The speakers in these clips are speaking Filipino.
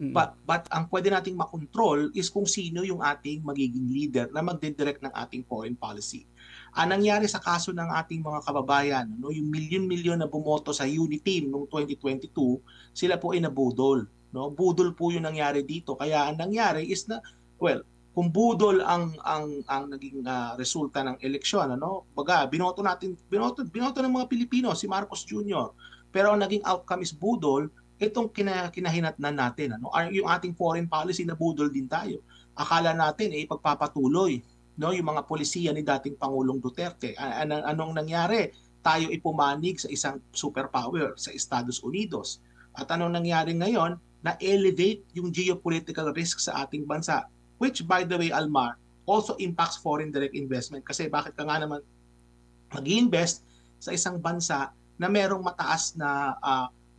But ang pwede nating makontrol is kung sino yung ating magiging leader na magdidirect ng ating foreign policy. Ang nangyari sa kaso ng ating mga kababayan, no, yung milyon-milyon na bumoto sa UNITEAM noong 2022, sila po ay nabudol. No? Budol po yung nangyari dito. Kaya ang nangyari is na, well, kung budol ang naging resulta ng eleksyon, ano? Baga, binoto ng mga Pilipino si Marcos Jr. Pero ang naging outcome is budol, itong kinahinatnan natin, ano? Yung ating foreign policy na budol din tayo. Akala natin pagpapatuloy, no, yung mga polisiya ni dating Pangulong Duterte. Anong nangyari? Tayo ipumanig sa isang superpower sa Estados Unidos. At anong nangyari ngayon? Na-elevate yung geopolitical risk sa ating bansa, which, by the way, Almar, also impacts foreign direct investment. Kasi bakit ka nga naman mag-invest sa isang bansa na merong mataas na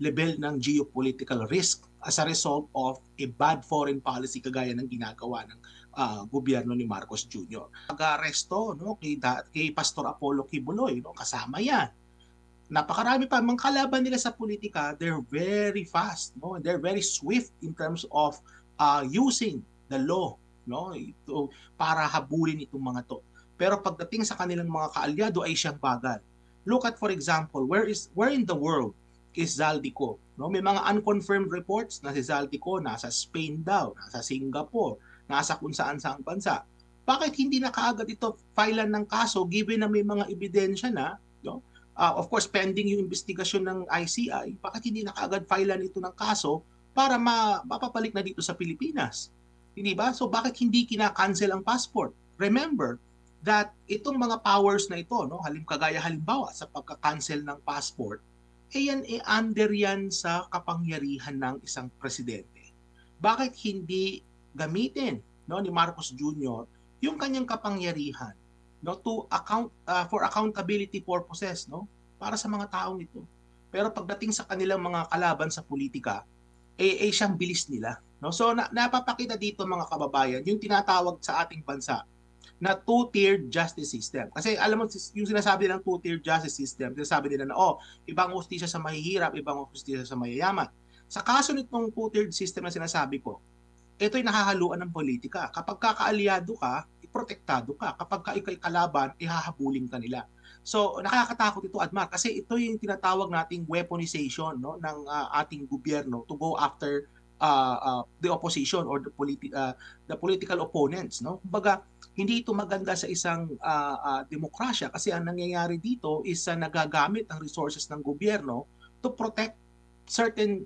level ng geopolitical risk as a result of a bad foreign policy kagaya ng ginagawa ng gobyerno ni Marcos Jr. Pag-aresto, no, kay Pastor Apollo Kibuloy, no, kasama yan. Napakarami pa mga kalaban nila sa politika. They're very fast, no? They're very swift in terms of using the law, no, ito, para habulin itong mga to. Pero pagdating sa kanilang mga kaalyado ay siyang bagal. Look at, for example, where in the world is Zaldico? No, may mga unconfirmed reports na si Zaldico nasa Spain daw, nasa Singapore, nasa kung saan-saang bansa. Bakit hindi na kaagad ito filean ng kaso given na may mga ebidensya na, no? Of course, pending yung investigasyon ng ICI, bakit hindi na kaagad filean ito ng kaso para mapapalik na dito sa Pilipinas? Hindi ba? So bakit hindi kina-cancel ang passport? Remember that itong mga powers na ito, no, halimbawa sa pagka-cancel ng passport, yan under yan sa kapangyarihan ng isang presidente. Bakit hindi gamitin, no, ni Marcos Jr. yung kanyang kapangyarihan, no, to account for accountability purposes, no, para sa mga taong ito. Pero pagdating sa kanilang mga kalaban sa politika, siyang bilis nila. No? So napapakita dito mga kababayan yung tinatawag sa ating bansa na two-tiered justice system. Kasi alam mo yung sinasabi nilang two-tiered justice system, sinasabi nila na ibang hustisya sa mahihirap, ibang hustisya sa mayayaman. Sa kaso nitong two-tiered system na sinasabi ko, ito'y nakahaluan ng politika. Kapag kakaalyado ka, protektado ka. Kapag ikay kalaban, ihahabulin ka nila. So nakakatakot ito, Admar, kasi ito yung tinatawag nating weaponization, no, ng ating gobyerno to go after the opposition or the political opponents, no? Kumbaga, hindi ito maganda sa isang demokrasya kasi ang nangyayari dito is nagagamit ang resources ng gobyerno to protect certain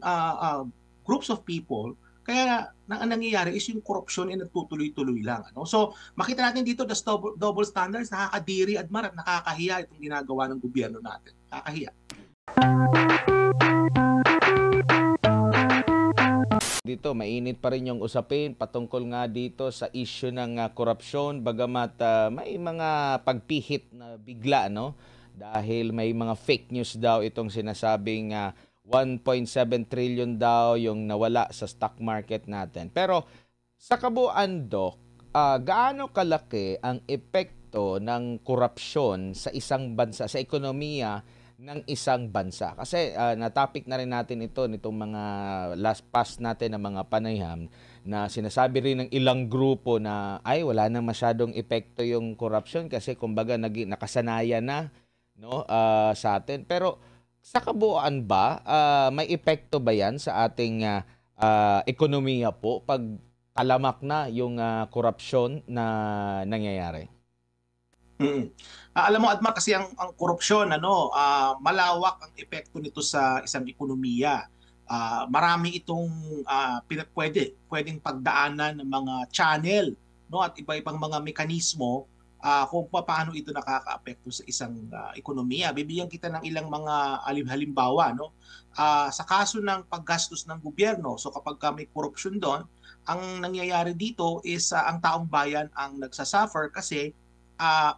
groups of people. Kaya ang nangyayari is yung korupsyon ay nagtutuloy-tuloy lang. Ano? So makita natin dito the double standards, nakakadiri, Admar, at nakakahiya itong ginagawa ng gobyerno natin. Nakakahiya. Dito, mainit pa rin yung usapin patungkol nga dito sa issue ng korupsyon, bagamat may mga pagpihit na bigla, no? Dahil may mga fake news daw itong sinasabing 1.7 trillion daw yung nawala sa stock market natin. Pero sa kabuuan, Doc, gaano kalaki ang epekto ng korupsyon sa isang bansa, sa ekonomiya ng isang bansa? Kasi na-topic na rin natin ito nitong mga last past natin ng mga panayam na sinasabi rin ng ilang grupo na wala nang masyadong epekto yung korupsyon kasi kumbaga nakasanayan na, no, sa atin. Pero sa kabuuan ba, may epekto ba yan sa ating ekonomiya po pag talamak na yung korupsyon na nangyayari? Alam mo, Admar, kasi ang korupsyon, malawak ang epekto nito sa isang ekonomiya. Marami itong pwedeng pagdaanan ng mga channel, no, at iba-ibang mga mekanismo kung paano ito nakakaapekto sa isang ekonomiya. Bibigyan kita ng ilang mga halimbawa, no? Sa kaso ng paggastos ng gobyerno, so kapag may korupsyon doon, ang nangyayari dito is ang taong bayan ang nagsasuffer kasi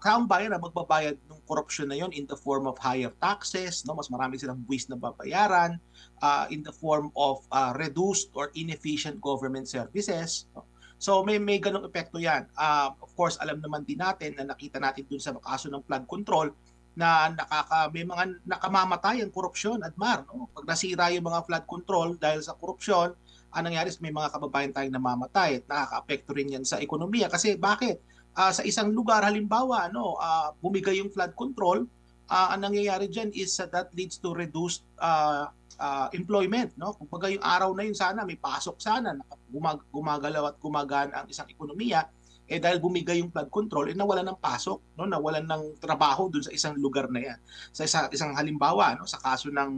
taong bayan ang magbabayad ng korupsyon na yon in the form of higher taxes, no? Mas marami silang buwis na babayaran, in the form of reduced or inefficient government services, no? So may ganong epekto yan. Of course, alam naman din natin na nakita natin dun sa kaso ng flood control na may mga nakamamatay ang korupsyon, Admar. No? Pag nasira yung mga flood control dahil sa korupsyon, ang nangyari is may mga kababayan tayong namamatay at nakakaapekto rin yan sa ekonomiya. Kasi bakit? Sa isang lugar, halimbawa, bumigay yung flood control, ang nangyayari dyan is that leads to reduced employment. No? Kumbaga yung araw na yun sana, may pasok sana, gumagalaw at gumagana ang isang ekonomiya, dahil bumigay yung flood control, nawalan ng pasok, no? Nawalan ng trabaho dun sa isang lugar na yan. Sa isang halimbawa, no? Sa kaso ng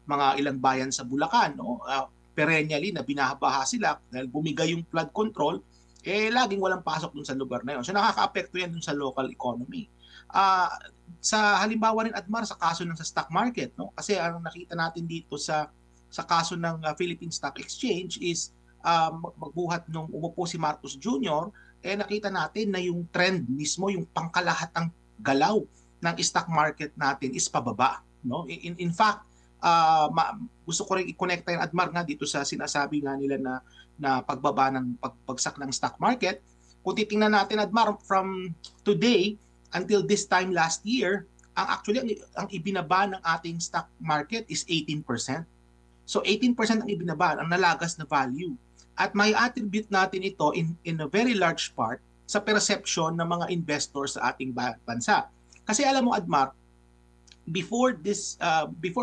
mga ilang bayan sa Bulacan, no? Perennially na binabaha sila dahil bumigay yung flood control, laging walang pasok dun sa lugar na yun. So nakaka-apekto yan dun sa local economy. Sa halimbawa rin, Admar, sa kaso ng sa stock market, no? Kasi ang nakita natin dito sa kaso ng Philippine Stock Exchange is magbuhat nung umupo si Marcos Jr., nakita natin na yung trend mismo, yung pangkalahatang galaw ng stock market natin is pababa. No? In fact, gusto ko rin i-connecta yung, Admar, nga dito sa sinasabi nga nila na pagbaba ng pagbagsak ng stock market. Kung titingnan natin, Admar, from today until this time last year, ang ibinaba ng ating stock market is 18%. So 18% ang ibinaba, ang nalagas na value. At may attribute natin ito in a very large part sa perception ng mga investors sa ating bansa. Kasi alam mo, Admar, before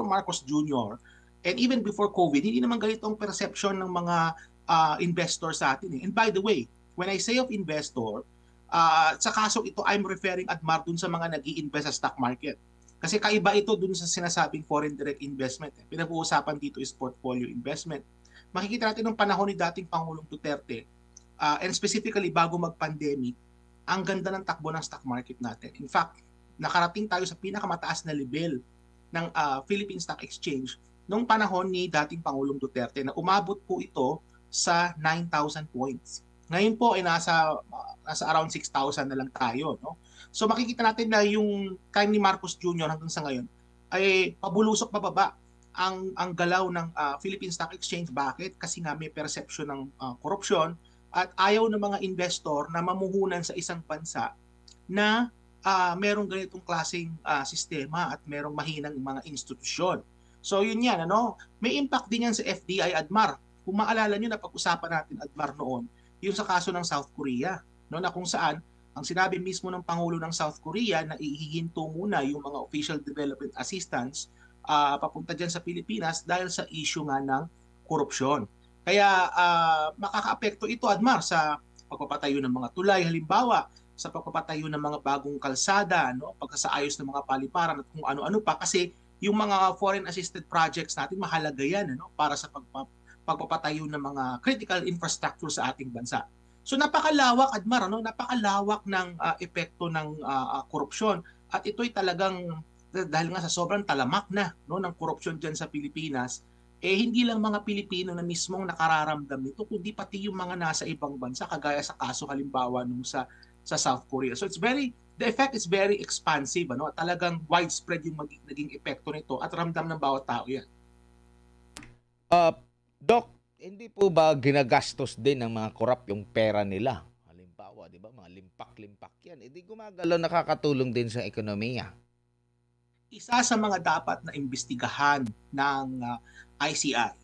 Marcos Jr. and even before COVID, hindi naman ganito ang perception ng mga investors sa atin. And by the way, when I say of investor, sa kasong ito, I'm referring, Admar, dun sa mga nag-i-invest sa stock market. Kasi kaiba ito dun sa sinasabing foreign direct investment. Pinag-uusapan dito is portfolio investment. Makikita natin nung panahon ni dating Pangulong Duterte, and specifically bago mag-pandemic, ang ganda ng takbo ng stock market natin. In fact, nakarating tayo sa pinakamataas na level ng Philippine Stock Exchange nung panahon ni dating Pangulong Duterte, na umabot po ito sa 9,000 points. Ngayon po ay nasa around 6,000 na lang tayo. No? So makikita natin na yung time ni Marcos Jr. hanggang sa ngayon ay pabulusok pababa ang galaw ng Philippine Stock Exchange. Bakit? Kasi nga may perception ng korupsyon at ayaw ng mga investor na mamuhunan sa isang bansa na merong ganitong klaseng sistema at merong mahinang mga institusyon. So yun yan, may impact din yan sa FDI, Admar. Kung maalala nyo na pag-usapan natin, Admar, noon, yung sa kaso ng South Korea, no, na kung saan ang sinabi mismo ng Pangulo ng South Korea na ihihinto muna yung mga official development assistance papunta dyan sa Pilipinas dahil sa issue nga ng korupsyon. Kaya makakaapekto ito, Admar, sa pagpapatayo ng mga tulay, halimbawa, sa pagpapatayo ng mga bagong kalsada, no? Pagkasaayos ng mga paliparan at kung ano-ano pa. Kasi yung mga foreign assisted projects natin, mahalaga yan para sa pagpapatayo ng mga critical infrastructure sa ating bansa. So napakalawak, Admar, napakalawak ng epekto ng korupsyon. At ito'y talagang dahil nga sa sobrang talamak na ng korupsyon dyan sa Pilipinas, hindi lang mga Pilipino na mismong nakararamdam nito, kundi pati yung mga nasa ibang bansa, kagaya sa kaso halimbawa nung sa South Korea. So the effect is very expansive, talagang widespread yung naging epekto nito at ramdam ng bawat tao yan. Doc, hindi po ba ginagastos din ng mga korap yung pera nila? Halimbawa, di ba, mga limpak-limpak yan. Hindi gumagalaw, nakakatulong din sa ekonomiya. Isa sa mga dapat na imbestigahan ng ICI,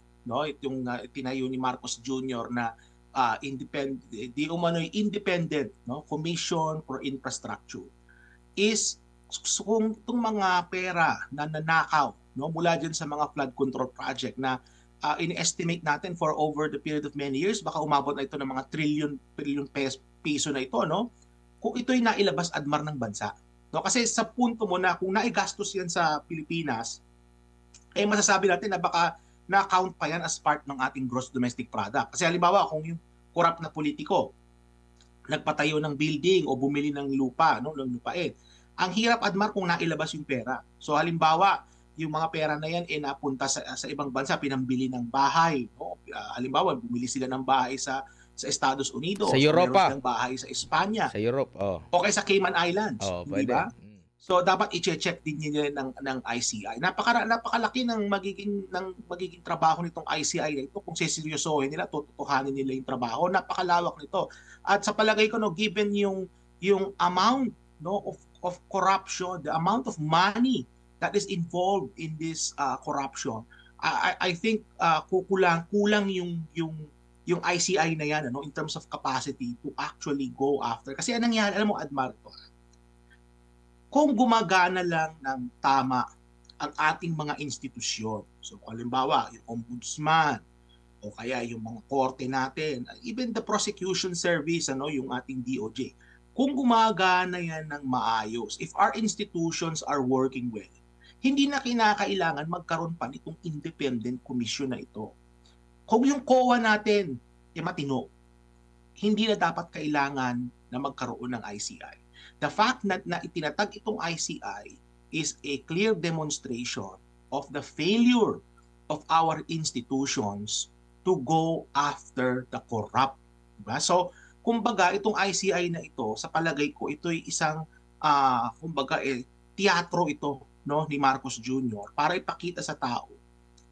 itong tinayo ni Marcos Jr. na independent Commission for Infrastructure, is kung itong mga pera na nanakaw mula dyan sa mga flood control project na in-estimate natin for over the period of many years, baka umabot na ito ng mga trillion piso na ito, kung ito'y nailabas, Admar, ng bansa. Kasi sa punto mo na kung naigastos yan sa Pilipinas, masasabi natin na baka na-count pa yan as part ng ating gross domestic product. Kasi halimbawa, kung yung corrupt na politiko nagpatayo ng building o bumili ng lupa, ng lupain, ang hirap, Admar, kung nailabas yung pera. So halimbawa, yung mga pera na yan napunta sa ibang bansa, pinambili ng bahay. Halimbawa, bumili sila ng bahay sa Estados Unidos, sa Europa, meron ng bahay sa Espanya, sa Europe, o kaya sa Cayman Islands, di ba? So dapat i-check din niya ng ICI. Napakalaki ng magiging trabaho nitong ICI na ito kung seseryosohin nila, tututuhanin nila yung trabaho. Napakalawak nito. At sa palagay ko, given yung amount of corruption, the amount of money that is involved in this corruption, I think kulang yung ICI na yan, ano, in terms of capacity to actually go after. Kasi anong nangyari, alam mo, Admar, kung gumagana lang ng tama ang ating mga institusyon, so halimbawa yung ombudsman, o kaya yung mga korte natin, even the prosecution service, ano, yung ating DOJ, kung gumagana yan ng maayos, if our institutions are working well, hindi na kinakailangan magkaroon pa nitong independent commission na ito. Kung yung COA natin matino, hindi na dapat kailangan na magkaroon ng ICI. The fact na itinatag itong ICI is a clear demonstration of the failure of our institutions to go after the corrupt. Diba? So, kumbaga, itong ICI na ito, sa palagay ko, ito ay isang, teatro ito, no, ni Marcos Jr. para ipakita sa tao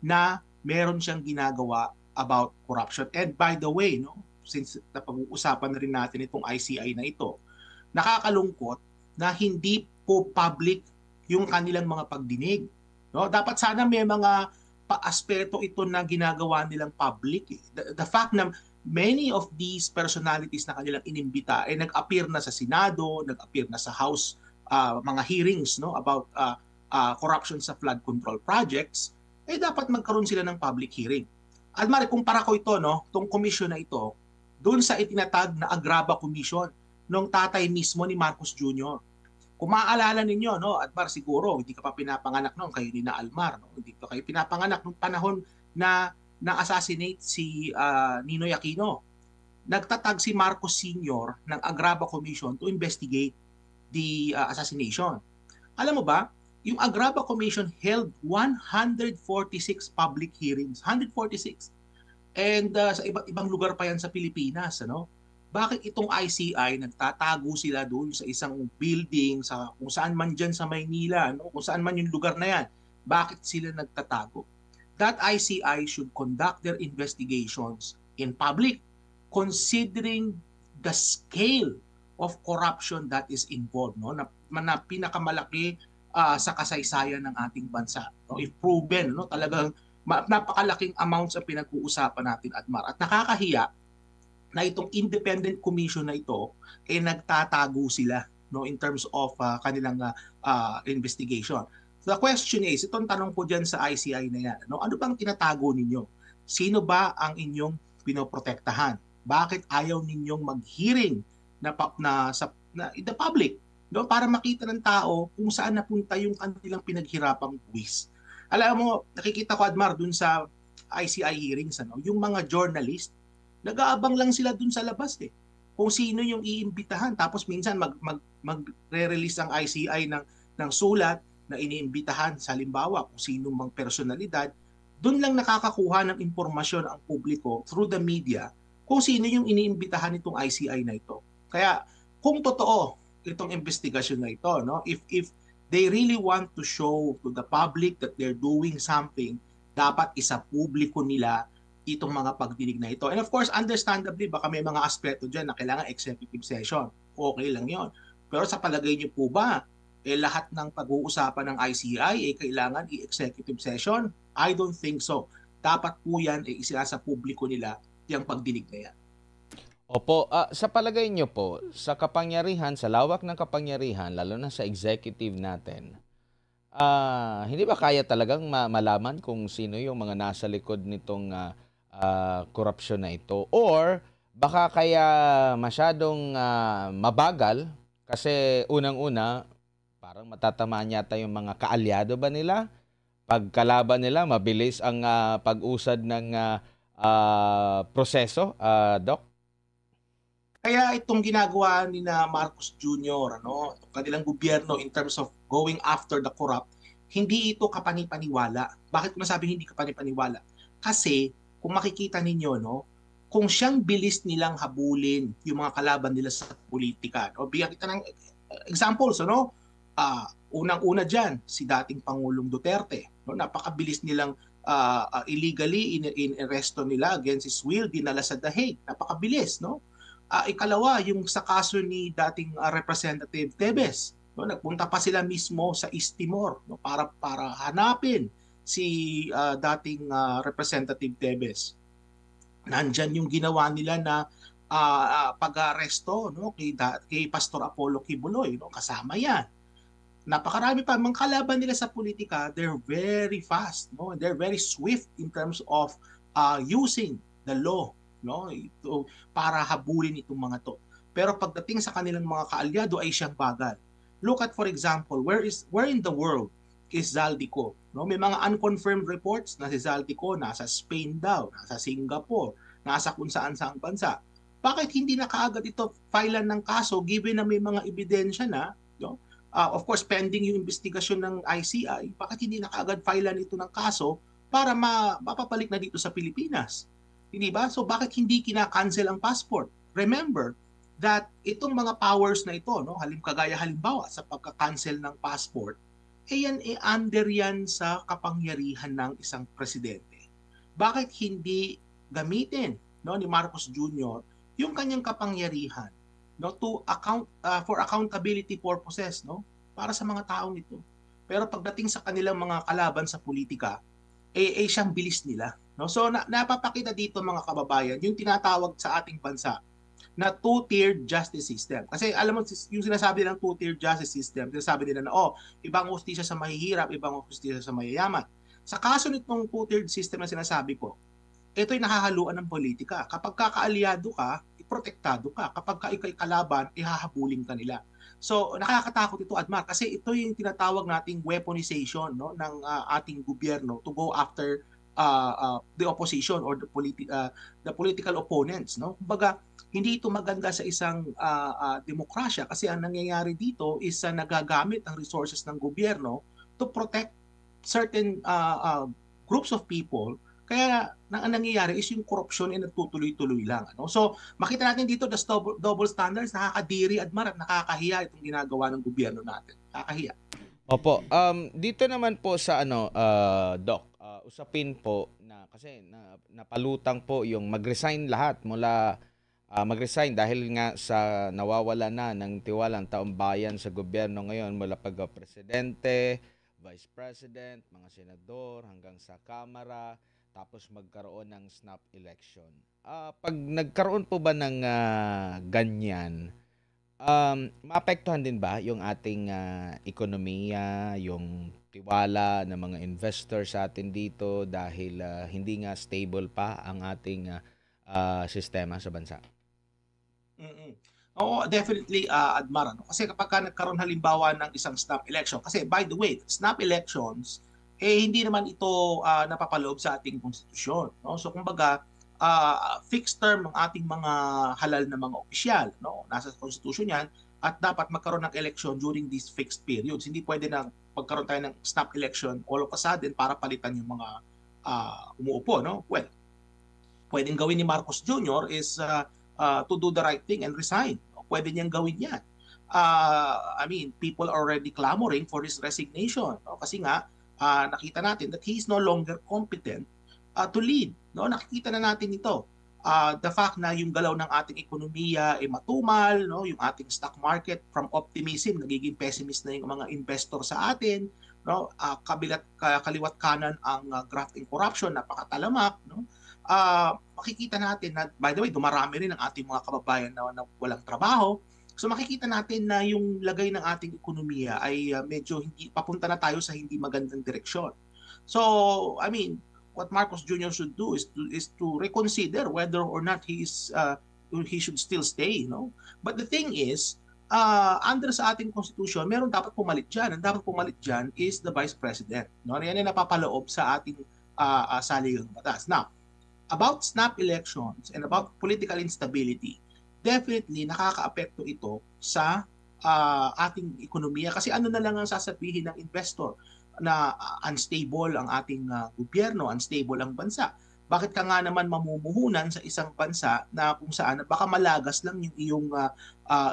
na meron siyang ginagawa about corruption. And by the way, no, since napag-uusapan na rin natin itong ICI na ito, nakakalungkot na hindi po public yung kanilang mga pagdinig. No? Dapat sana may mga aspeto ito na ginagawa nilang public. The fact na many of these personalities na kanilang inimbita ay nag-appear na sa Senado, nag-appear na sa House mga hearings, no, about corruption sa flood control projects, dapat magkaroon sila ng public hearing. At mari, kumpara ko ito, no, itong commission na ito, doon sa itinatag na Agraba Commission nung tatay mismo ni Marcos Jr. Kung maaalala ninyo, no, Admar, siguro, hindi ka pa pinapanganak noon, kayo ni na Almar, no? Hindi pa kayo pinapanganak nung panahon na na-assassinate si Ninoy Aquino. Nagtatag si Marcos Sr. ng Agraba Commission to investigate the assassination. Alam mo ba, yung Agraba Commission held 146 public hearings. 146. And sa iba't ibang lugar pa yan sa Pilipinas. Ano? Bakit itong ICI nagtatago sila doon sa isang building, sa kung saan man dyan sa Maynila, no? Kung saan man yung lugar na yan, bakit sila nagtatago? That ICI should conduct their investigations in public, considering the scale of corruption that is involved, no? Na pinakamalaki sa kasaysayan ng ating bansa. No? If proven, no? Talagang napakalaking amounts ang pinag-uusapan natin, Admar. At nakakahiya na itong independent commission na ito nagtatago sila, no, in terms of kanilang investigation. So the question is, itong tanong ko dyan sa ICI na yan, no, ano bang tinatago ninyo? Sino ba ang inyong pinoprotektahan? Bakit ayaw ninyong mag-hearing na in the public, no, para makita ng tao kung saan napunta yung kanilang pinaghirapang buwis? Alam mo, nakikita ko, Admar, dun sa ICI hearings, ano, yung mga journalist, nag-aabang lang sila dun sa labas kung sino yung iimbitahan. Tapos minsan magre-release ang ICI ng sulat na iniimbitahan, sa halimbawa kung sino mang personalidad. Dun lang nakakakuha ng impormasyon ang publiko through the media kung sino yung iniimbitahan nitong ICI na ito. Kaya kung totoo itong investigasyon na ito, no, if they really want to show to the public that they're doing something, dapat isa publiko nila itong mga pagdinig na ito. And of course, understandably, baka may mga aspeto dyan na kailangan executive session. Okay lang yon. Pero sa palagay niyo po ba, lahat ng pag-uusapan ng ICI kailangan i-executive session? I don't think so. Dapat po yan isila sa publiko nila yung pagdinig na yan. Opo, sa palagay niyo po, sa kapangyarihan, sa lawak ng kapangyarihan, lalo na sa executive natin, hindi ba kaya talagang malaman kung sino yung mga nasa likod nitong korupsyon na ito? Or baka kaya masyadong mabagal kasi unang-una, parang matatamaan yata yung mga kaalyado ba nila? Pagkalaban nila, mabilis ang pag-usad ng proseso, Doc? Kaya itong ginagawa ni na Marcos Jr., ano, kanilang gobyerno in terms of going after the corrupt, hindi ito kapanipaniwala. Bakit ko nasabing hindi kapanipaniwala? Kasi kung makikita ninyo, no, kung siyang bilis nilang habulin yung mga kalaban nila sa politika, no, bigyan kita ng examples, no? Unang-una dyan, si dating Pangulong Duterte. No, napakabilis nilang illegally in-arresto nila against his will, dinala sa The Hague. Napakabilis, no? Ikalawa, yung sa kaso ni dating Representative Tebes, no, nagpunta pa sila mismo sa East Timor, no, para hanapin si dating Representative Tebes. Nandyan yung ginawa nila na pag-aresto, no, kay Pastor Apollo Kibuloy, no, kasama yan. Napakarami pa mga kalaban nila sa politika. They're very fast, no, they're very swift in terms of using the law, no, para habulin itong mga to. Pero pagdating sa kanilang mga kaalyado ay siyang bagal. Look at, for example, where in the world is Zaldico? No, may mga unconfirmed reports na si Zaldico nasa Spain daw, nasa Singapore, nasa kung saan-saang bansa. Bakit hindi na kaagad ito filean ng kaso given na may mga ebidensya na, no? Of course, pending yung investigasyon ng ICI, bakit hindi na kaagad filean ito ng kaso para mapapalik na dito sa Pilipinas? Hindi ba? So bakit hindi kina-cancel ang passport? Remember that itong mga powers na ito, no, halimbawa sa pagka-cancel ng passport, yan under yan sa kapangyarihan ng isang presidente. Bakit hindi gamitin, no, ni Marcos Jr. yung kanyang kapangyarihan, no, to account for accountability purposes, no, para sa mga taong ito. Pero pagdating sa kanilang mga kalaban sa politika, siyang bilis nila, no. So napapakita dito mga kababayan yung tinatawag sa ating bansa na two-tiered justice system. Kasi alam mo, yung sinasabi ng two-tiered justice system, sinasabi nila na, ibang hustisya sa mahihirap, ibang hustisya sa mayayaman. Sa kaso nitong two-tiered system na sinasabi ko, ito'y nakahaluan ng politika. Kapag kakaalyado ka, protektado ka. Kapag ikay kalaban, ihahabulin ka nila. So, nakakatakot ito, Admar, kasi ito yung tinatawag nating weaponization, no, ng ating gobyerno to go after the opposition or the political opponents, no. Kumbaga, hindi ito maganda sa isang demokrasya kasi ang nangyayari dito is nagagamit ang resources ng gobyerno to protect certain groups of people. Kaya ang nangyayari is yung corruption ay nagtutuloy-tuloy lang. Ano? So makita natin dito the double standards, nakakadiri, Admar, at nakakahiya itong ginagawa ng gobyerno natin. Nakakahiya. Opo. Dito naman po sa Doc, usapin po na kasi napalutang po yung mag-resign lahat mula mag-resign dahil nga sa nawawala na ng tiwala ng taong bayan sa gobyerno ngayon mula pagka-presidente, vice president, mga senador, hanggang sa kamara, tapos magkaroon ng snap election. Pag nagkaroon po ba ng ganyan, maapektuhan din ba yung ating ekonomiya, yung tiwala ng mga investors sa atin dito dahil hindi nga stable pa ang ating sistema sa bansa? Oo, definitely, Admar. Ano? Kasi kapag nagkaroon halimbawa ng isang snap election, kasi by the way, snap elections, hindi naman ito napapaloob sa ating konstitusyon. No? So kumbaga, fixed term ng ating mga halal na mga opisyal. No? Nasa konstitusyon yan at dapat magkaroon ng election during these fixed periods. Hindi pwede na pagkaroon tayo ng snap election all of a sudden para palitan yung mga umuupo. No? Well, pwedeng gawin ni Marcos Jr. is to do the right thing and resign. Pwede niyang gawin yan. I mean, people are already clamoring for his resignation. No? Kasi nga, nakita natin that he is no longer competent to lead. No? Nakikita na natin ito. The fact na yung galaw ng ating ekonomiya ay matumal, no? Yung ating stock market from optimism, nagiging pessimist na yung mga investor sa atin. No? Kaliwat kanan ang grafting corruption, napakatalamak. No? Makikita natin na, by the way, dumarami rin ang ating mga kababayan na walang trabaho. So makikita natin na yung lagay ng ating ekonomiya ay medyo papunta na tayo sa hindi magandang direksyon. So, I mean, what Marcos Jr. should do is to reconsider whether or not he should still stay, no? But the thing is, under sa ating constitution, meron dapat pumalit dyan. Ang dapat pumalit dyan is the Vice President. No? Yan ay napapaloob sa ating saligang batas. Now, about snap elections and about political instability, definitely nakakaapekto ito sa ating ekonomiya kasi ano na lang ang sasabihin ng investor na unstable ang ating gobyerno, unstable ang bansa. Bakit ka nga naman mamumuhunan sa isang bansa na kung saan baka malagas lang yung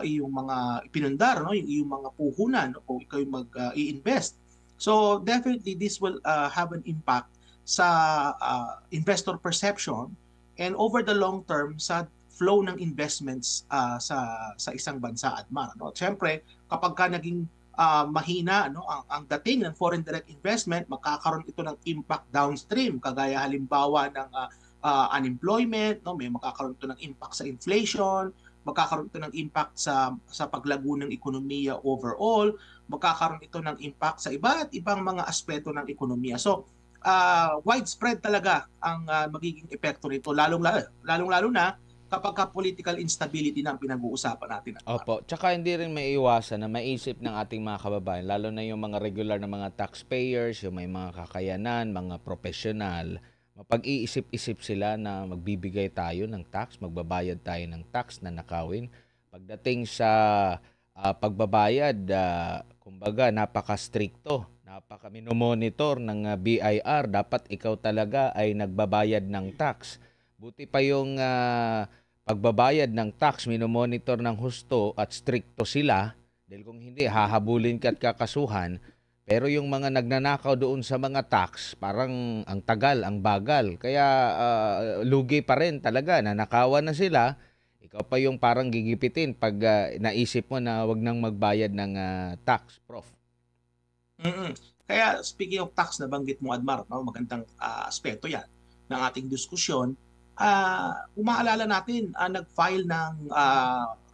iyong mga ipinundar, no? Yung iyong mga puhunan o ikaw yung mag-i-invest. So definitely this will have an impact sa investor perception and over the long term sa flow ng investments sa isang bansa, Admar. No? Siyempre, kapag ka naging mahina no ang dating ng foreign direct investment, magkakaroon ito ng impact downstream kagaya halimbawa ng unemployment, no, may magkakaroon ito ng impact sa inflation, magkakaroon ito ng impact sa paglago ng ekonomiya overall, magkakaroon ito ng impact sa iba't ibang mga aspeto ng ekonomiya. So widespread talaga ang magiging epekto nito, lalong-lalo na kapag political instability na ang pinag-uusapan natin. Opo, tsaka hindi rin maiiwasan na maisip ng ating mga kababayan, lalo na yung mga regular na mga taxpayers, yung may mga kakayanan, mga profesional, mapag-iisip-isip sila na magbibigay tayo ng tax, magbabayad tayo ng tax na nakawin. Pagdating sa pagbabayad, kumbaga napaka-stricto, napaka-minomonitor ng BIR, dapat ikaw talaga ay nagbabayad ng tax. Buti pa yung pagbabayad ng tax, minomonitor ng husto at stricto sila, dahil kung hindi, hahabulin ka at kakasuhan. Pero yung mga nagnanakaw doon sa mga tax, parang ang tagal, ang bagal. Kaya lugi pa rin talaga, nanakawan na sila. Ikaw pa yung parang gigipitin pag naisip mo na wag nang magbayad ng tax, Prof. Mm-mm. Kaya speaking of tax, nabanggit mo, Admar, no, magandang aspeto yan ng ating diskusyon. Umaalala natin, nag-file ng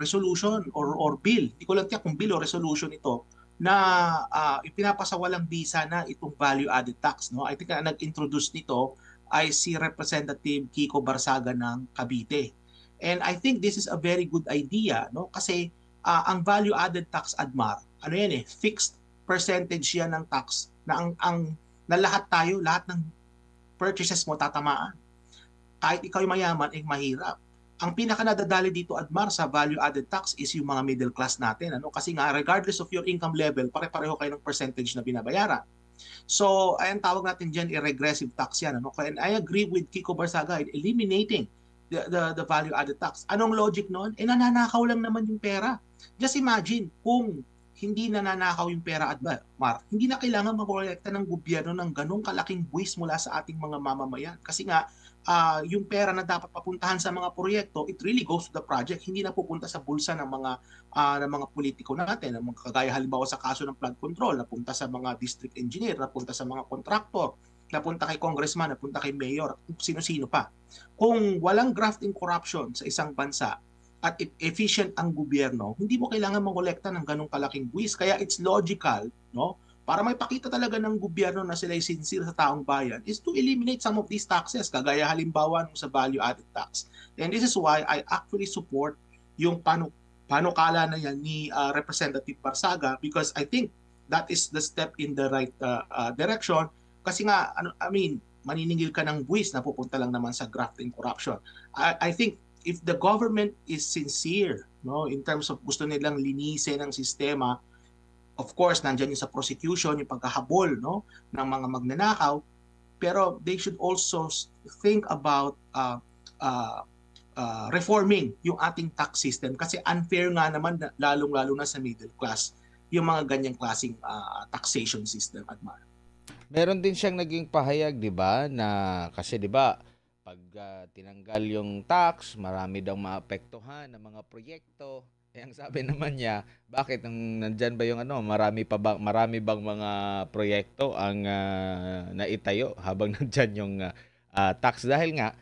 resolution or bill. Hindi ko lang tiyak kung bill o resolution ito na ipinapasawalang bisa na itong value-added tax. No? I think nag-introduce nito ay si Representative Kiko Barsaga ng Cavite. And I think this is a very good idea, no? Kasi ang value-added tax, Admar, ano yan fixed percentage yan ng tax na lahat ng purchases mo tatamaan. Kahit ikaw yung mayaman, mahirap. Ang pinaka nadadali dito, Admar, sa value-added tax is yung mga middle class natin. Ano? Kasi nga, regardless of your income level, pare-pareho kayo ng percentage na binabayaran. So, ayan tawag natin dyan, regressive tax yan. Ano? And I agree with Kiko Barsaga in eliminating the value-added tax. Anong logic noon? Nananakaw lang naman yung pera. Just imagine, kung hindi nananakaw yung pera, Admar, hindi na kailangan mag-kolekta ng gobyerno ng ganong kalaking buwis mula sa ating mga mamamayan. Kasi nga, yung pera na dapat papuntahan sa mga proyekto, it really goes to the project, hindi na pupunta sa bulsa ng mga politiko natin, ng mga kagaya halimbawa sa kaso ng flood control, napunta sa mga district engineer, napunta sa mga contractor, napunta kay congressman, napunta kay mayor, sino-sino pa. Kung walang graft and corruption sa isang bansa at efficient ang gobyerno, hindi mo kailangan mangolekta ng ganong kalaking buwis. Kaya it's logical, no? Para may pakita talaga ng gobyerno na sila ay sincere sa taong bayan is to eliminate some of these taxes, kagaya halimbawa nung sa value-added tax. And this is why I actually support yung panukala na yan ni Representative Barsaga, because I think that is the step in the right direction. Kasi nga, maniningil ka ng buwis na pupunta lang naman sa graft and corruption. I think if the government is sincere, no, in terms of gusto nilang linisin ang sistema, of course, nandiyan yung sa prosecution, yung pagkahabol, no, ng mga magnanakaw, pero they should also think about reforming yung ating tax system, kasi unfair nga naman, lalong-lalo na sa middle class, yung mga ganyang klaseng taxation system, Admar. Meron din siyang naging pahayag, di ba, na kasi di ba, pag tinanggal yung tax, marami daw maapektuhan ng mga proyekto. Ang sabi naman niya, bakit nandyan ba yung marami bang mga proyekto ang naitayo habang nandyan yung tax? Dahil nga,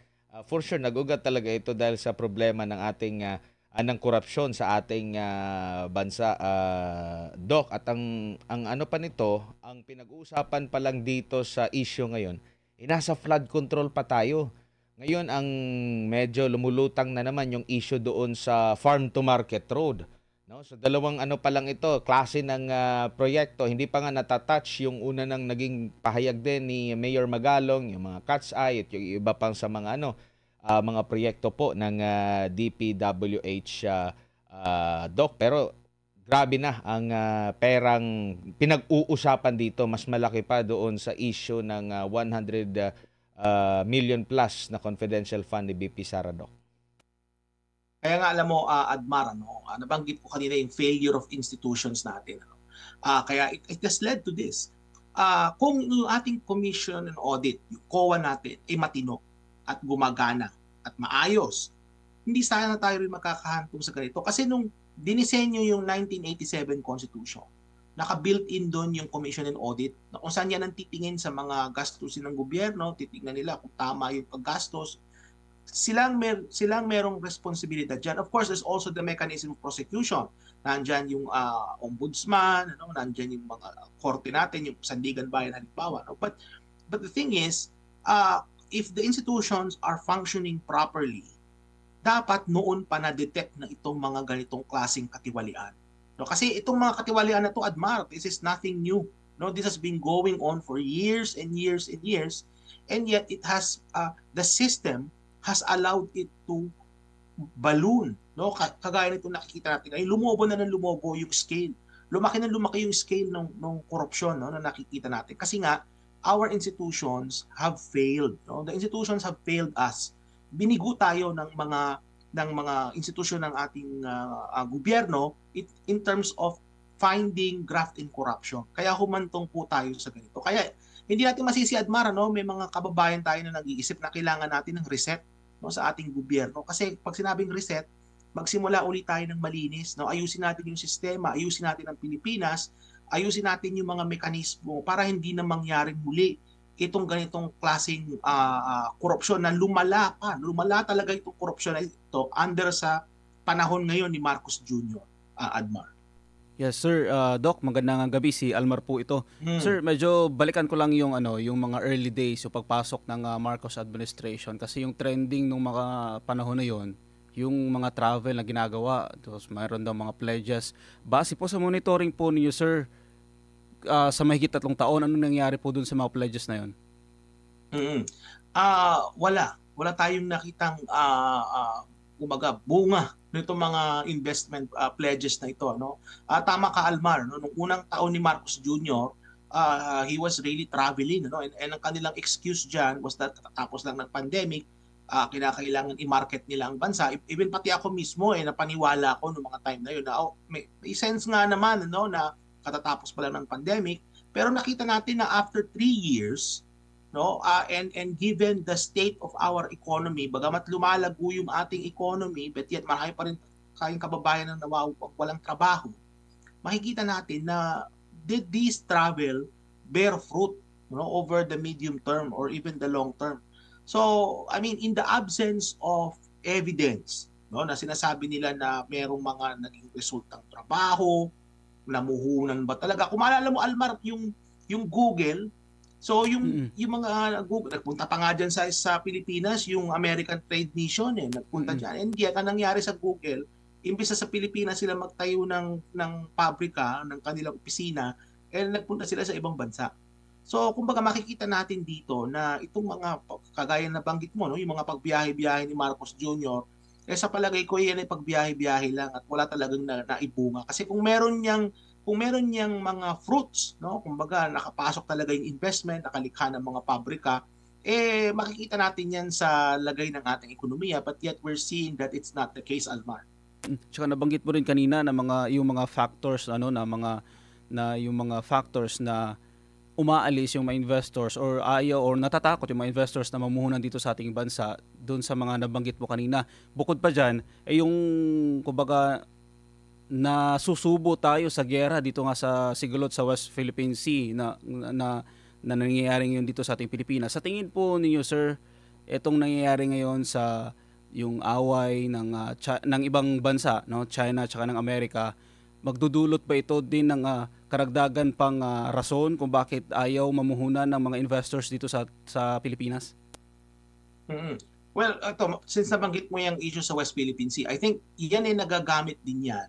for sure, nag-ugat talaga ito dahil sa problema ng ating ng korupsyon sa ating bansa, Doc. At ang ano pa nito, ang pinag-uusapan pa lang dito sa issue ngayon, nasa flood control pa tayo. Ngayon, ang medyo lumulutang na naman yung issue doon sa farm to market road. No? So dalawang pa lang ito, klase ng proyekto. Hindi pa nga natatouch yung una ng naging pahayag din ni Mayor Magalong, yung mga Cat's Eye at yung iba pang sa mga mga proyekto po ng DPWH Doc. Pero grabe na ang perang pinag-uusapan dito. Mas malaki pa doon sa issue ng 100 million plus na confidential fund ni BP Sara, Doc. Kaya nga alam mo, Admar, nabanggit ko kanina yung failure of institutions natin. Kaya it has led to this. Kung yung ating Commission and Audit, yung COA natin, ay matino at gumagana at maayos, hindi sana tayo rin makakahantong sa ganito. Kasi nung dinisenyo yung 1987 Constitution, naka-built-in doon yung Commission and Audit, na kung saan yan ang titingin sa mga gastusin ng gobyerno, titingnan nila kung tama yung paggastos. Silang merong responsibilidad dyan. Of course, there's also the mechanism of prosecution. Nandyan yung ombudsman, nandyan yung mga korte natin, yung Sandigan Bayan halimbawa. No? But the thing is, if the institutions are functioning properly, dapat noon pa na-detect na itong mga ganitong klaseng katiwalian. No, kasi itong mga katiwalian na to, Admar, this is nothing new. No, this has been going on for years and years and years, and yet it has the system has allowed it to balloon. No, kagaya nito nakikita natin ay lumobo na ng lumobo yung scale. Lumaki na lumaki yung scale ng korupsyon, no, na nakikita natin. Kasi nga our institutions have failed. No? The institutions have failed us. Binigo tayo ng mga institusyon ng ating gobyerno in terms of finding graft and corruption. Kaya humantong po tayo sa ganito. Kaya hindi natin masisi, Admar, no? May mga kababayan tayo na nag-iisip na kailangan natin ng reset, no, sa ating gobyerno. Kasi pag sinabing reset, magsimula ulit tayo ng malinis. No? Ayusin natin yung sistema, ayusin natin ang Pilipinas, ayusin natin yung mga mekanismo para hindi na mangyaring muli itong ganitong klaseng korupsyon na lumala pa. Lumala talaga itong korupsyon na ito under sa panahon ngayon ni Marcos Jr., Admar. Yes, sir. Doc, magandang gabi, si Almar po ito. Sir, medyo balikan ko lang yung yung mga early days, yung pagpasok ng Marcos administration, kasi yung trending nung mga panahon na yon, yung mga travel na ginagawa, tapos mayroon daw mga pledges. Base po sa monitoring po niyo, sir, sa mahigit 3 taon, ano nangyari po dun sa mga pledges na yon? Wala tayong nakitang bunga nito mga investment pledges na ito, no? Tama ka, Almar, no? Nung unang taon ni Marcos Jr., he was really traveling, no? And ang kanilang excuse diyan was that tapos lang ng pandemic, kinakailangan i-market nila ang bansa. Even pati ako mismo napaniwala ako noong mga time na yun na may sense nga naman, no, na katatapos pa lang ng pandemic, pero nakita natin na after 3 years, no, and given the state of our economy, bagamat lumalago yung ating economy, but yet marami pa rin kayong kababayan na walang trabaho, makikita natin na did this travel bear fruit, no, over the medium term or even the long term. So, I mean, in the absence of evidence, no, na sinasabi nila na merong mga naging resultang trabaho, namuhunan ba talaga? Kung maalala mo, Almar, yung Google, so yung mga Google, nagpunta pa nga dyan sa Pilipinas, yung American Trade Mission, nagpunta dyan. And yet, ang nangyari sa Google, imbis na sa Pilipinas sila magtayo ng pabrika, ng kanilang opisina, nagpunta sila sa ibang bansa. So, kumbaga makikita natin dito na itong mga kagaya na banggit mo, no, yung mga pagbiyahe-biyahe ni Marcos Jr., sa palagay ko yan ay pagbiyahe-biyahe lang at wala talagang naibunga. Kasi kung meron niyang mga fruits, no, kumbaga nakapasok talaga yung investment, nakalikha ng mga pabrika, makikita natin yan sa lagay ng ating ekonomiya, but yet we're seeing that it's not the case, Almar. Tsaka nabanggit mo rin kanina na yung mga factors yung mga factors na umaalis yung mga investors or ayaw or natatakot yung mga investors na mamuhunan dito sa ating bansa doon sa mga nabanggit mo kanina. Bukod pa dyan, yung kumbaga nasusubo tayo sa giyera dito nga sa Sigulot sa West Philippine Sea na nangyayari ngayon dito sa ating Pilipinas. Sa tingin po ninyo, sir, itong nangyayari ngayon sa yung away ng ibang bansa, no, China at ng Amerika, magdudulot ba ito din ng karagdagan pang rason kung bakit ayaw mamuhunan ng mga investors dito sa Pilipinas? Well, since nabanggit mo yung issue sa West Philippine Sea, I think yan ay nagagamit din yan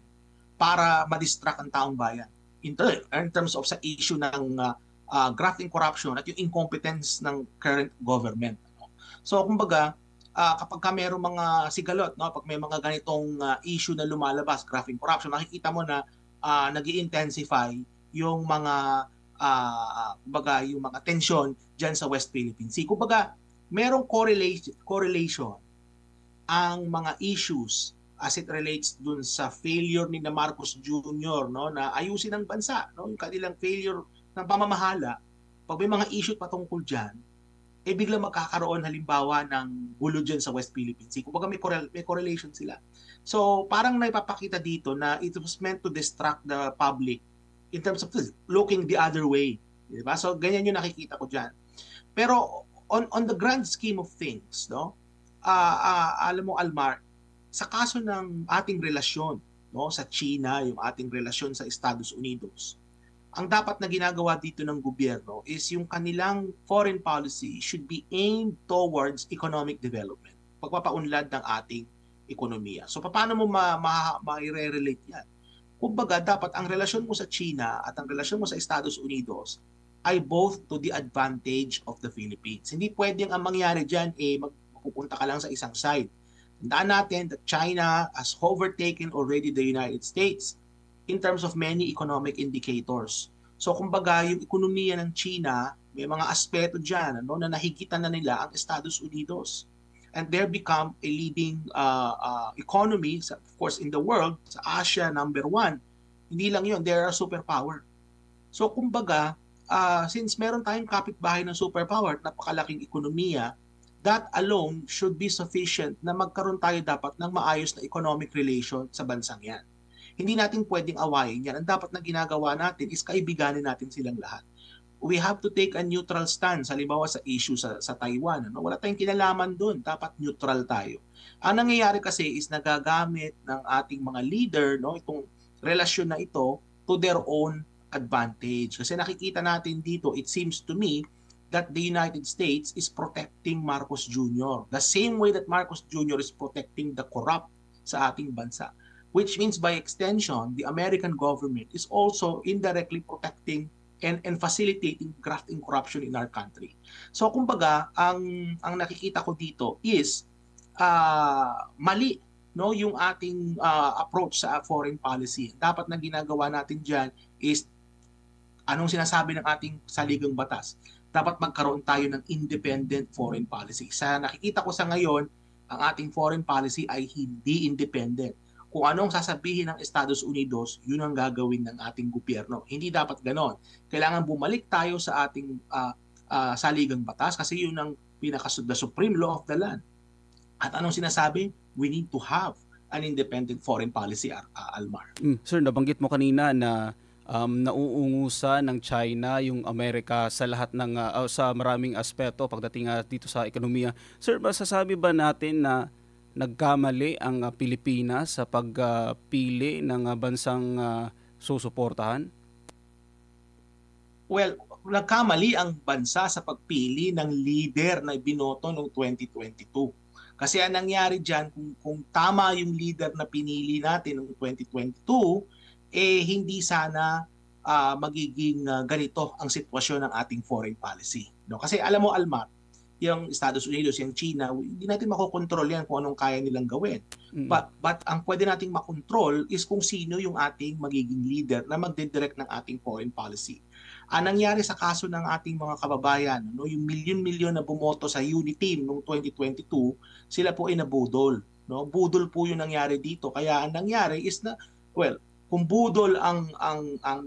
para ma-distract ang taong bayan in terms of sa issue ng graft and corruption at yung incompetence ng current government. So, kumbaga, kapag mayroong mga sigalot, no, pag may mga ganitong issue na lumalabas, graft and corruption, makikita mo na nag-i-intensify yung mga kumbaga, yung mga tension diyan sa West Philippine Sea. Kumbaga, merong correlation ang mga issues as it relates dun sa failure ni Marcos Jr., no, na ayusin ang bansa, no, yung kanilang failure ng pamamahala. Pag may mga issue patungkol diyan, biglang magkakaroon halimbawa ng gulo dyan sa West Philippine Sea. Kumbaga may correlation sila. So parang naipapakita dito na it was meant to distract the public in terms of looking the other way. Diba? So ganyan yung nakikita ko dyan. Pero on the grand scheme of things, no, alam mo Almar, sa kaso ng ating relasyon, no, sa China, yung ating relasyon sa Estados Unidos, ang dapat na ginagawa dito ng gobyerno is yung kanilang foreign policy should be aimed towards economic development, pagpapaunlad ng ating ekonomiya. So paano mo ma-relate yan? Kumbaga, dapat ang relasyon mo sa China at ang relasyon mo sa Estados Unidos ay both to the advantage of the Philippines. Hindi pwedeng ang mangyari dyan, magpupunta ka lang sa isang side. Tandaan natin that China has overtaken already the United States in terms of many economic indicators. So kumbaga, yung ekonomiya ng China, may mga aspeto dyan na nahigitan na nila ang Estados Unidos. And they become a leading economy, of course, in the world, sa Asia, number 1. Hindi lang yun, they're a superpower. So kumbaga, since meron tayong kapitbahay ng superpower at napakalaking ekonomiya, that alone should be sufficient na magkaroon tayo dapat ng maayos na economic relation sa bansang yan. Hindi natin pwedeng awayin yan. Ang dapat na ginagawa natin is kaibiganin natin silang lahat. We have to take a neutral stance, halimbawa sa issue sa Taiwan. No? Wala tayong kinalaman doon. Dapat neutral tayo. Ang nangyayari kasi is nagagamit ng ating mga leader, no, itong relasyon na ito to their own advantage. Kasi nakikita natin dito, it seems to me that the United States is protecting Marcos Jr. The same way that Marcos Jr. is protecting the corrupt sa ating bansa. Which means by extension, the American government is also indirectly protecting and facilitating graft and corruption in our country. So kumbaga, ang nakikita ko dito is mali, no, yung ating approach sa foreign policy. Dapat na ginagawa natin diyan is anong sinasabi ng ating saligang batas. Dapat magkaroon tayo ng independent foreign policy. Sa nakikita ko sa ngayon, ang ating foreign policy ay hindi independent. Kung anong sasabihin ng Estados Unidos, yun ang gagawin ng ating gobyerno. Hindi dapat ganon. Kailangan bumalik tayo sa ating saligang batas kasi yun ang the supreme law of the land. At anong sinasabi? We need to have an independent foreign policy, Almar. Sir, nabanggit mo kanina na nauungusan ng China yung Amerika sa lahat ng sa maraming aspeto pagdating dito sa ekonomiya. Sir, masasabi ba natin na nagkamali ang Pilipinas sa pagpili ng bansang susuportahan? Well, nagkamali ang bansa sa pagpili ng leader na binoto noong 2022. Kasi ang nangyari dyan, kung tama yung leader na pinili natin noong 2022, hindi sana magiging ganito ang sitwasyon ng ating foreign policy. No? Kasi alam mo, Almar, yung Estados Unidos, yung China, hindi natin makokontrol yan kung anong kaya nilang gawin. But ang pwede nating makontrol is kung sino yung ating magiging leader na magdidirect ng ating foreign policy. Ang nangyari sa kaso ng ating mga kababayan, no, yung milyon-milyon na bumoto sa UNITEAM noong 2022, sila po ay nabudol. No? Budol po yung nangyari dito. Kaya ang nangyari is na, well, kung budol ang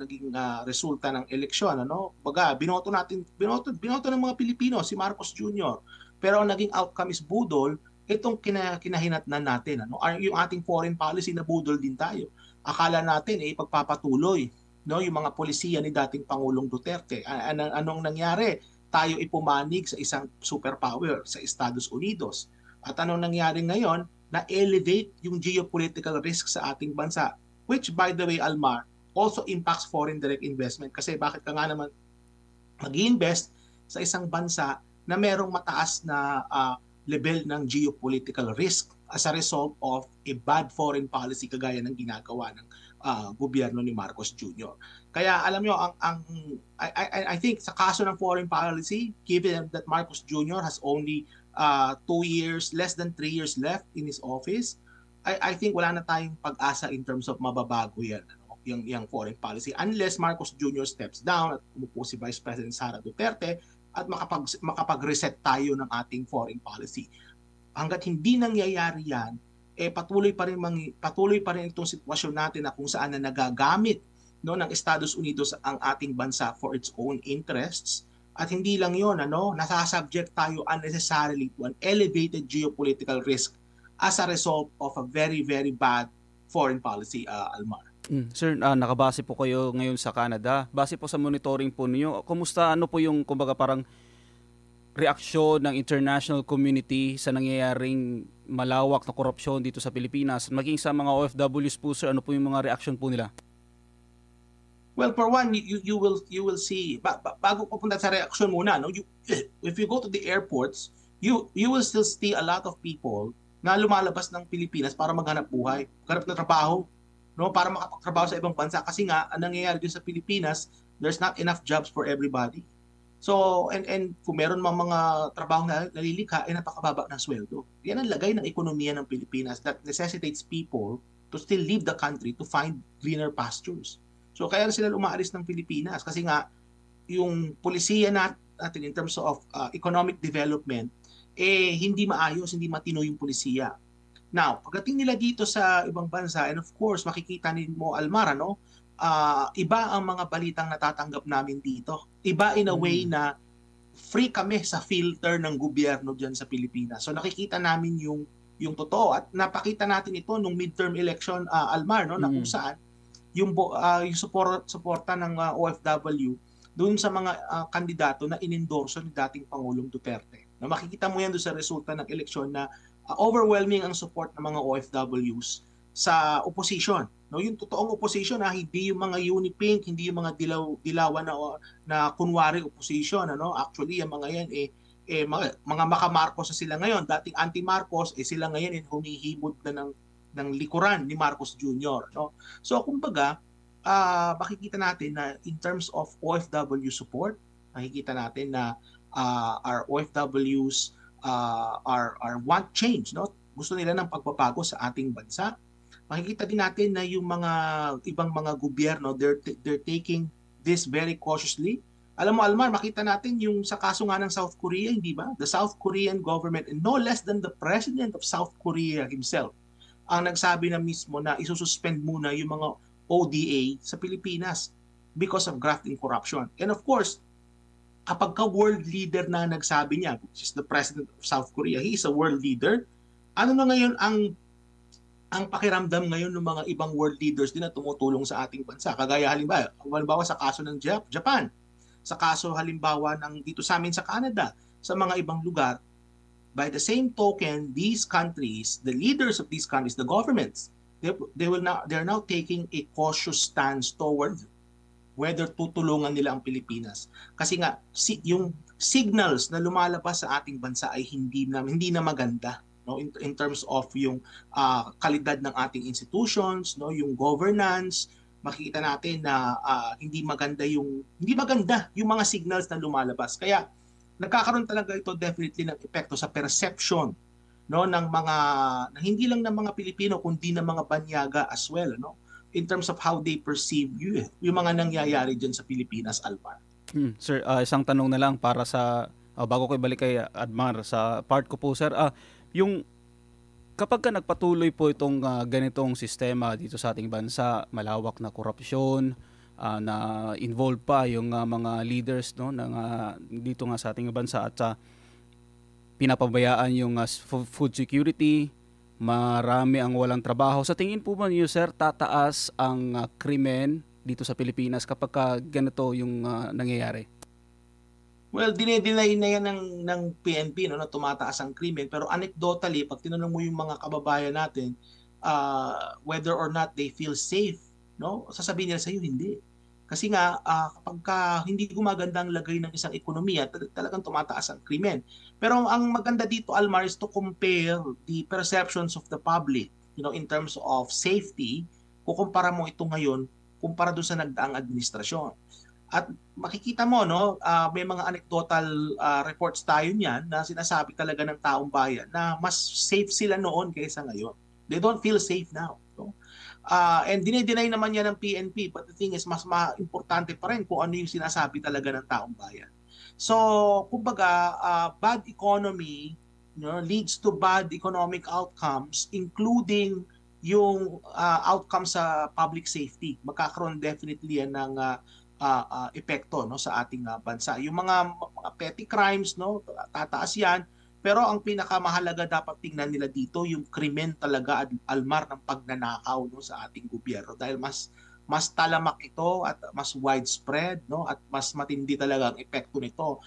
naging resulta ng eleksyon, ano? Baga, binoto ng mga Pilipino si Marcos Jr. Pero ang naging outcome is budol, itong kinahinatnan natin, ano? Yung ating foreign policy na budol din tayo. Akala natin pagpapatuloy, no, yung mga polisiya ni dating Pangulong Duterte. Anong nangyari? Tayo ipumanig sa isang superpower sa Estados Unidos. At anong nangyari ngayon? Na-elevate yung geopolitical risk sa ating bansa. Which, by the way, Almar, also impacts foreign direct investment. Kasi bakit ka nga naman mag-invest sa isang bansa na merong mataas na level ng geopolitical risk as a result of a bad foreign policy kagaya ng ginagawa ng gobyerno ni Marcos Jr. Kaya alam nyo, I think sa kaso ng foreign policy, given that Marcos Jr. has only 2 years, less than 3 years left in his office, I think wala na tayong pag-asa in terms of mababago yan, ano, yung foreign policy. Unless Marcos Jr. steps down at umupo si Vice President Sara Duterte at makapag-reset tayo ng ating foreign policy. Hanggat hindi nangyayari yan, patuloy pa rin itong sitwasyon natin na kung saan na nagagamit, no, ng Estados Unidos ang ating bansa for its own interests. At hindi lang yun, ano, nasasubject tayo unnecessarily to an elevated geopolitical risk as a result of a very, very bad foreign policy, Almar. Sir, nakabase po kayo ngayon sa Canada. Base po sa monitoring po niyo, kumusta ano po yung kumbaga parang reaksyon ng international community sa nangyayaring malawak na korupsyon dito sa Pilipinas? Maging sa mga OFWs po, sir, ano po yung mga reaksyon po nila? Well, for one, you will see bago papunta sa reaction muna, no? If you go to the airports, you will still see a lot of people na lumalabas ng Pilipinas para maghanap buhay, maghanap ng trabaho, no? Para makapagtrabaho sa ibang bansa kasi nga ang nangyayari din sa Pilipinas, there's not enough jobs for everybody. So, and kung meron mang mga trabaho na nalilikha, napakababa ng sweldo. Yan ang lagay ng ekonomiya ng Pilipinas that necessitates people to still leave the country to find greener pastures. So, kaya sila umaalis ng Pilipinas kasi nga yung polisiya natin in terms of economic development, hindi maayos, hindi matino yung polisiya. Now, pagdating nila dito sa ibang bansa, and of course, makikita mo, Almar, no? Iba ang mga balitang natatanggap namin dito. Iba in a way na free kami sa filter ng gobyerno dyan sa Pilipinas. So nakikita namin yung totoo at napakita natin ito nung midterm election, Almar, no, na kung saan yung suporta ng OFW doon sa mga kandidato na inendorso ni dating Pangulong Duterte. Na makikita mo yan doon sa resulta ng eleksyon na overwhelming ang support ng mga OFWs sa opposition. No, yung totoong opposition, hindi yung mga unipink, hindi yung mga dilawan na kunwari opposition, ano? Actually, yung mga yan mga maka-Marcos na sila ngayon. Dating anti-Marcos, sila ngayon humihimod na ng likuran ni Marcos Jr. No? So, kumbaga, makikita natin na in terms of OFW support, makikita natin na our OFWs are want change. No? Gusto nila ng pagbabago sa ating bansa. Makikita din natin na yung mga ibang mga gobyerno, they're taking this very cautiously. Alam mo, Almar, makita natin yung sa kaso nga ng South Korea, hindi ba? The South Korean government, and no less than the president of South Korea himself, ang nagsabi na mismo na isususpend muna yung mga ODA sa Pilipinas because of graft and corruption. And of course, kapag ka world leader na nagsabi niya, which is the president of South Korea, he is a world leader, ano na ngayon ang pakiramdam ngayon ng mga ibang world leaders din na tumutulong sa ating bansa? Kagaya halimbawa sa kaso ng Japan, sa kaso halimbawa ng dito sa amin sa Canada, sa mga ibang lugar. By the same token, these countries, the leaders of these countries, the governments, they're now taking a cautious stance toward whether tutulungan nila ang Pilipinas. Kasi nga yung signals na lumalabas sa ating bansa ay hindi na maganda, no, in terms of yung kalidad ng ating institutions, no, yung governance. Makikita natin na hindi maganda yung mga signals na lumalabas. Kaya nagkakaroon talaga ito definitely ng epekto sa perception, no, ng mga hindi lang ng mga Pilipino kundi ng mga banyaga as well, no, in terms of how they perceive yung mga nangyayari diyan sa Pilipinas, Alvar. Sir, isang tanong na lang para sa bago ko ibalik kay Admar sa part ko po, sir. Yung kapag ka nagpatuloy po itong ganitong sistema dito sa ating bansa, malawak na korupsyon, na involved pa yung mga leaders, no, ng dito nga sa ating bansa at pinapabayaan yung food security, marami ang walang trabaho. Sa tingin po ba niyo, sir, tataas ang krimen dito sa Pilipinas kapag ganito yung nangyayari? Well, dinedeny na yan ng PNP, no, na tumataas ang krimen. Pero anecdotally, pag tinanong mo yung mga kababayan natin, whether or not they feel safe, no, sasabihin nila sa iyo hindi. Kasi nga, kapag hindi gumaganda ang lagay ng isang ekonomiya, talagang tumataas ang krimen. Pero ang maganda dito, Almar, is to compare the perceptions of the public, in terms of safety. Kukumpara mo ito ngayon, kumpara doon sa nagdaang administrasyon. At makikita mo, no, may mga anecdotal reports tayo niyan na sinasabi talaga ng taong bayan na mas safe sila noon kaysa ngayon. They don't feel safe now. No? And dinedeny naman yan ng PNP, but the thing is, mas importante pa rin kung ano yung sinasabi talaga ng taong bayan. So, kumbaga, bad economy, leads to bad economic outcomes, including yung outcomes sa public safety. Magkakaroon definitely yan ng epekto, no, sa ating bansa. Yung mga petty crimes, no, tataas yan, Pero ang pinakamahalaga dapat tingnan nila dito yung krimen talaga, Almar, ng pagnanakaw, no, sa ating gobyerno, dahil mas talamak ito at mas widespread, no, at mas matindi talaga ang epekto nito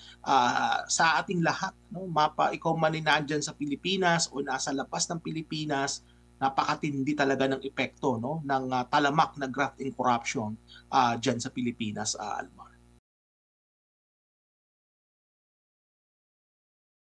sa ating lahat, no. Ikaw man nandyan sa Pilipinas o nasa labas ng Pilipinas, napakatindi talaga ng epekto, no, ng talamak na graft and corruption diyan sa Pilipinas, Almar.